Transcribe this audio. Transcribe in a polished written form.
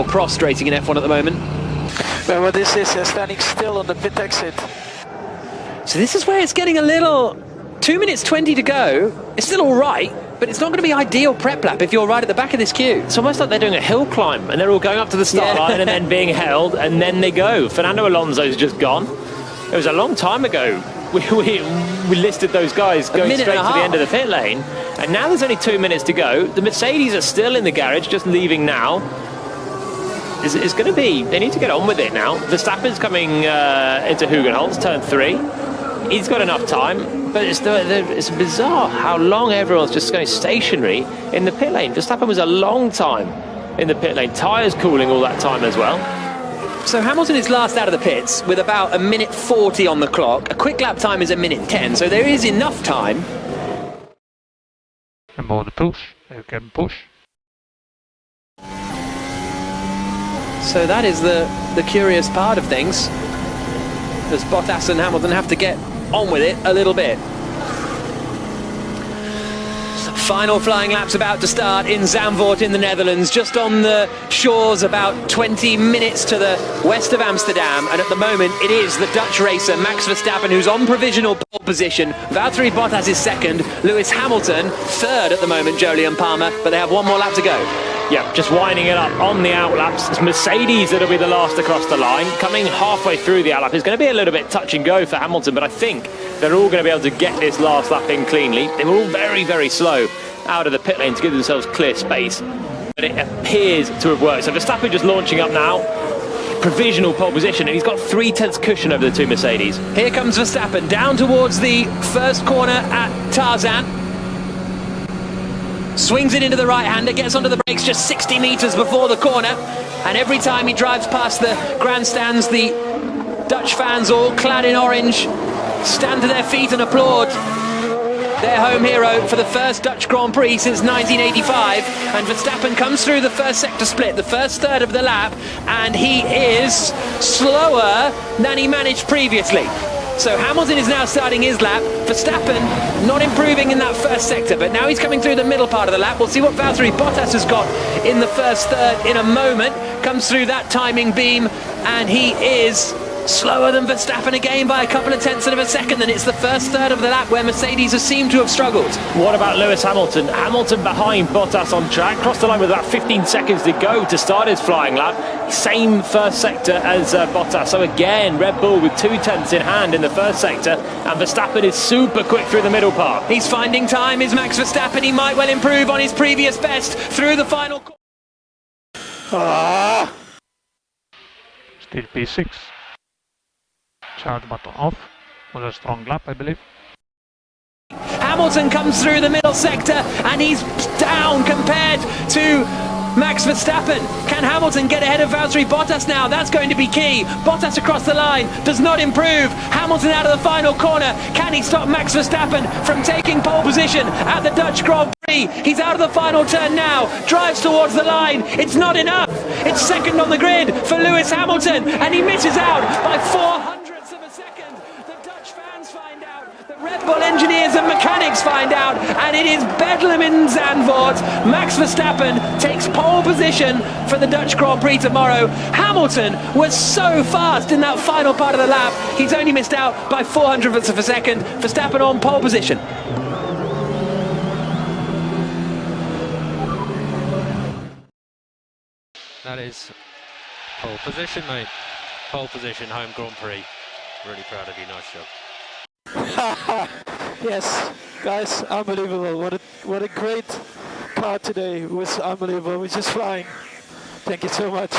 Prostrating in F1 at the moment. Well, what this is, standing still on the pit exit. So this is where it's getting a little... 2 minutes 20 to go. It's still all right, but it's not going to be ideal prep lap if you're right at the back of this queue. It's almost like they're doing a hill climb and they're all going up to the start line and then being held, and then they go. Fernando Alonso's just gone. It was a long time ago we listed those guys going straight to the end of the pit lane, and now there's only 2 minutes to go. The Mercedes are still in the garage, just leaving now. It's going to be, they need to get on with it now. Verstappen's coming into Hugenholz, turn 3. He's got enough time, but it's bizarre how long everyone's just going stationary in the pit lane. Verstappen was a long time in the pit lane. Tyres cooling all that time as well. So Hamilton is last out of the pits with about 1:40 on the clock. A quick lap time is 1:10, so there is enough time. And more the push, you can push. So that is the curious part of things, as Bottas and Hamilton have to get on with it a little bit. Final flying lap's about to start in Zandvoort in the Netherlands, just on the shores about 20 minutes to the west of Amsterdam, and at the moment it is the Dutch racer Max Verstappen who's on provisional pole position. Valtteri Bottas is second, Lewis Hamilton third at the moment, Jolyon Palmer, but they have one more lap to go. Yeah, just winding it up on the outlaps. It's Mercedes that'll be the last across the line. Coming halfway through the outlap is going to be a little bit touch and go for Hamilton, but I think they're all going to be able to get this last lap in cleanly. They were all very, very slow out of the pit lane to give themselves clear space, but it appears to have worked. So Verstappen just launching up now, provisional pole position, and he's got 3/10 cushion over the two Mercedes. Here comes Verstappen down towards the first corner at Tarzan. Swings it into the right-hander, gets onto the brakes just 60 metres before the corner, and every time he drives past the grandstands, the Dutch fans, all clad in orange, stand to their feet and applaud their home hero for the first Dutch Grand Prix since 1985. And Verstappen comes through the first sector split, the first third of the lap, and he is slower than he managed previously. So Hamilton is now starting his lap. Verstappen not improving in that first sector, but now he's coming through the middle part of the lap. We'll see what Valtteri Bottas has got in the first third in a moment. Comes through that timing beam, and he is slower than Verstappen again by a couple of tenths of a second, and it's the first third of the lap where Mercedes has seemed to have struggled. What about Lewis Hamilton? Hamilton behind Bottas on track, crossed the line with about 15 seconds to go to start his flying lap. Same first sector as Bottas, so again Red Bull with 2/10 in hand in the first sector, and Verstappen is super quick through the middle part. He's finding time, is Max Verstappen. He might well improve on his previous best through the final. Still P6. Charge button off. Was a strong lap, I believe. Hamilton comes through the middle sector and he's down compared to Max Verstappen. Can Hamilton get ahead of Valtteri Bottas now? That's going to be key. Bottas across the line does not improve. Hamilton out of the final corner. Can he stop Max Verstappen from taking pole position at the Dutch Grand Prix? He's out of the final turn now. Drives towards the line. It's not enough. It's second on the grid for Lewis Hamilton, and he misses out by 400ths of a second. The Dutch fans find out. The Red Bull engineers and mechanics find out, and it is bedlam in Zandvoort. Max Verstappen takes pole position for the Dutch Grand Prix tomorrow. Hamilton was so fast in that final part of the lap. He's only missed out by 400ths of a second. Verstappen on pole position. That is pole position, mate. Pole position, home Grand Prix. Really proud of you, nice job. Yes, guys, unbelievable. What a great car today. It was unbelievable. We're just flying. Thank you so much.